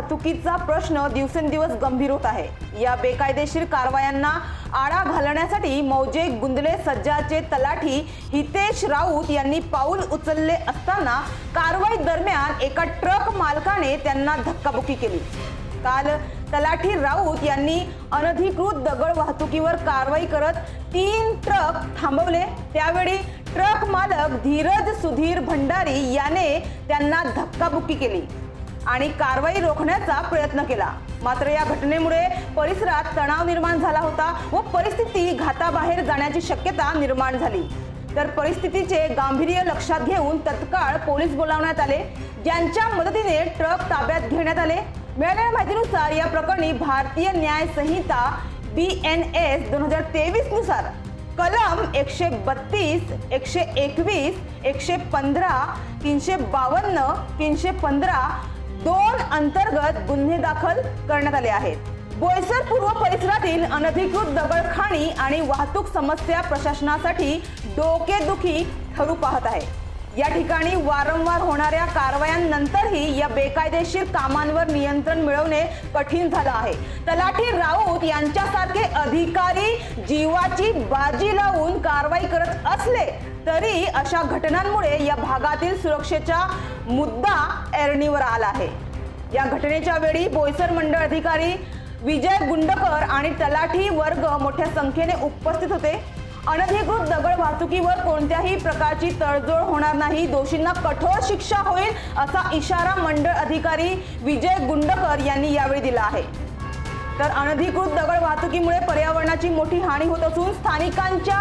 वाहतुकीचा प्रश्न दिवसेंदिवस गंभीर होत आहे। या बेकायदेशीर कारवायांना आळा घालण्यासाठी मौजे गुंदले सज्जाचे तलाठी हितेश राऊत यांनी पाऊल उचलले असताना कारवाई दरम्यान एका ट्रक मालकाने त्यांना धक्काबुक्की केली। काल तलाठी राऊत यांनी अनधिकृत दगड वाहतुकीवर कारवाई करत 3 ट्रक थांबवले। त्यावेळी ट्रक मालक धीरज सुधीर भंडारी याने त्यांना धक्काबुक्की केली आणि कारवाई रोखण्याचा प्रयत्न केला। मात्र या घटनेमुळे परिसरात तणाव निर्माण झाला होता व परिस्थिती घाताबाहेर जाण्याची शक्यता निर्माण झाली। तर परिस्थितीचे गांभीर्य लक्षात घेऊन तत्काळ पोलीस बोलावण्यात आले, ज्यांच्या मदतीने ट्रक ताब्यात घेण्यात आले। मिळालेल्या माहितीनुसार या प्रकरणी भारतीय न्याय संहिता BNS 2023 नुसार कलम 132, 121, 115, 352, 315 2 अंतर्गत गुन्हे दाखल करण्यात आले आहेत। बोईसर पूर्व परिसरातील अनधिकृत दगडखाणी आणि वाहतूक समस्या प्रशासनासाठी डोकेदुखी ठरू पाहत आहे। या ठिकाणी वारंवार होणाऱ्या कारवायांनंतरही या बेकायदेशीर कामांवर नियंत्रण मिळवणे कठीण झालं आहे। तलाठी राऊत यांच्यासारखे अधिकारी जीवाची बाजी लावून कारवाई करत असले तरी अशा घटनांमुळे या भागातील सुरक्षेचा मुद्दा ऐरणीवर आला आहे। या घटनेच्या वेळी बोईसर मंडळ अधिकारी विजय गुंडकर आणि तलाठी वर्ग मोठ्या संख्येने उपस्थित होते। अनधिकृत दगड वाहतुकीवर कोणत्याही प्रकारची तडजोड होणार नाही, दोषींना कठोर शिक्षा होईल असा इशारा मंडळ अधिकारी विजय गुंडकर यांनी यावेळी दिला आहे। तर अनधिकृत दगड वाहतुकीमुळे पर्यावरणाची मोठी हानी होत असून स्थानिकांच्या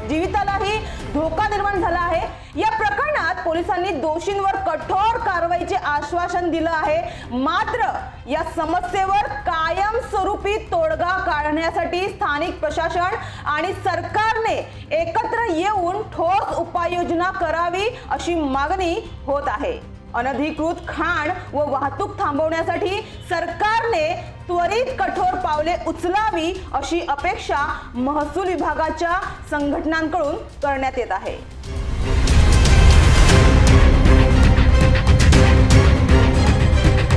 जीवितालाही धोका निर्माण झाला आहे। या प्रकरणात पोलिसांनी दोषींवर कठोर कारवाईचे आश्वासन दिलं आहे। मात्र या समस्येवर कायमस्वरूपी तोडगा काढण्यासाठी स्थानिक प्रशासन आणि सरकारने एकत्र येऊन ठोस उपाययोजना करावी अशी मागणी होत आहे। अनधिकृत खाण व वाहतूक थांबवण्यासाठी सरकारने त्वरित कठोर पावले उचलावी अशी अपेक्षा महसूल विभागाच्या संघटनांकडून करण्यात येत आहे।